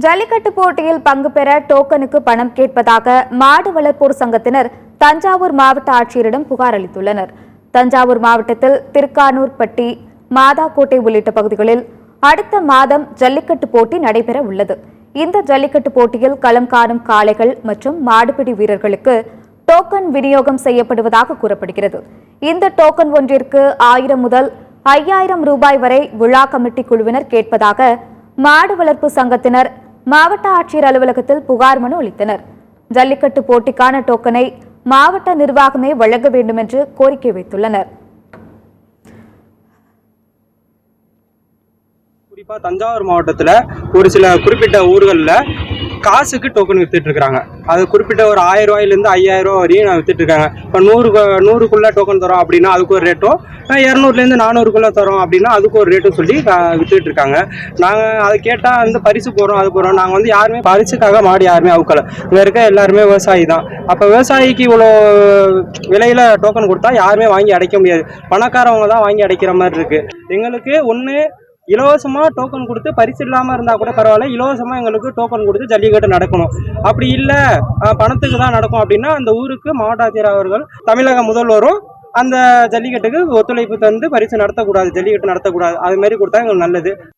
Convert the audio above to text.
ஜல்லிக்கட்டு போட்டியில் பங்கு பெற டோக்கனுக்கு பணம் கேட்பதாக மாடு வளர்ப்போர் சங்கத்தினர் தஞ்சாவூர் மாவட்ட ஆட்சியரிடம் புகார் அளித்துள்ளனர். தஞ்சாவூர் மாவட்டத்தில் திருக்கானூர்பட்டி, மாதாக்கோட்டை உள்ளிட்ட பகுதிகளில் அடுத்த மாதம் ஜல்லிக்கட்டு போட்டி நடைபெற உள்ளது. இந்த ஜல்லிக்கட்டு போட்டியில் களம் காணும் காளைகள் மற்றும் மாடுபிடி வீரர்களுக்கு டோக்கன் விநியோகம் செய்யப்படுவதாக கூறப்படுகிறது. இந்த டோக்கன் ஒன்றிற்கு 1000 முதல் 5000 ரூபாய் வரை விழா கமிட்டி குழுவினர் கேட்பதாக மாடு வளர்ப்பு சங்கத்தினர் மாவட்ட ஆட்சியர் அலுவலகத்தில் புகார் மனு அளித்தனர். ஜல்லிக்கட்டு போட்டிக்கான டோக்கனை மாவட்ட நிர்வாகமே வழங்க வேண்டும் என்று கோரிக்கை வைத்துள்ளனர். குறிப்பா தஞ்சாவூர் மாவட்டத்துல ஒரு சில குறிப்பிட்ட ஊர்களில் காசுக்கு டோக்கன் வித்துட்டு இருக்காங்க. அது குறிப்பிட்ட ஒரு 1000 ரூபாயிலிருந்து 5000 ரூபாய் வரையும் நான் வித்துட்டு இருக்காங்க. இப்போ 100க்குள்ள டோக்கன் தரோம் அப்படின்னா அதுக்கு ஒரு ரேட்டும், 200லேருந்து 400க்குள்ள தரோம் அப்படின்னா அதுக்கு ஒரு ரேட்டும் சொல்லி வித்துட்டு இருக்காங்க. நாங்கள் அதை கேட்டால் வந்து பரிசு போகிறோம், அது போகிறோம். நாங்கள் வந்து யாருமே பரிசுக்காக மாடு யாருமே அவுக்கலை. இங்கே இருக்க எல்லாருமே விவசாயி தான். அப்போ விவசாயிக்கு இவ்வளோ விலையில டோக்கன் கொடுத்தா யாருமே வாங்கி அடைக்க முடியாது. பணக்காரவங்க தான் வாங்கி அடைக்கிற மாதிரி இருக்கு. எங்களுக்கு ஒன்று இலவசமாக டோக்கன் கொடுத்து, பரிசு இல்லாமல் இருந்தால் கூட பரவாயில்ல, இலவசமாக எங்களுக்கு டோக்கன் கொடுத்து ஜல்லிக்கட்டு நடக்கணும். அப்படி இல்லை பணத்துக்கு தான் நடக்கும் அப்படின்னா அந்த ஊருக்கு மாவட்ட ஆட்சியர் அவர்கள், தமிழக முதல்வரும் அந்த ஜல்லிக்கட்டுக்கு ஒத்துழைப்பு தந்து பரிசு நடத்தக்கூடாது, ஜல்லிக்கட்டு நடத்தக்கூடாது, அது மாதிரி கொடுத்தா எங்களுக்கு நல்லது.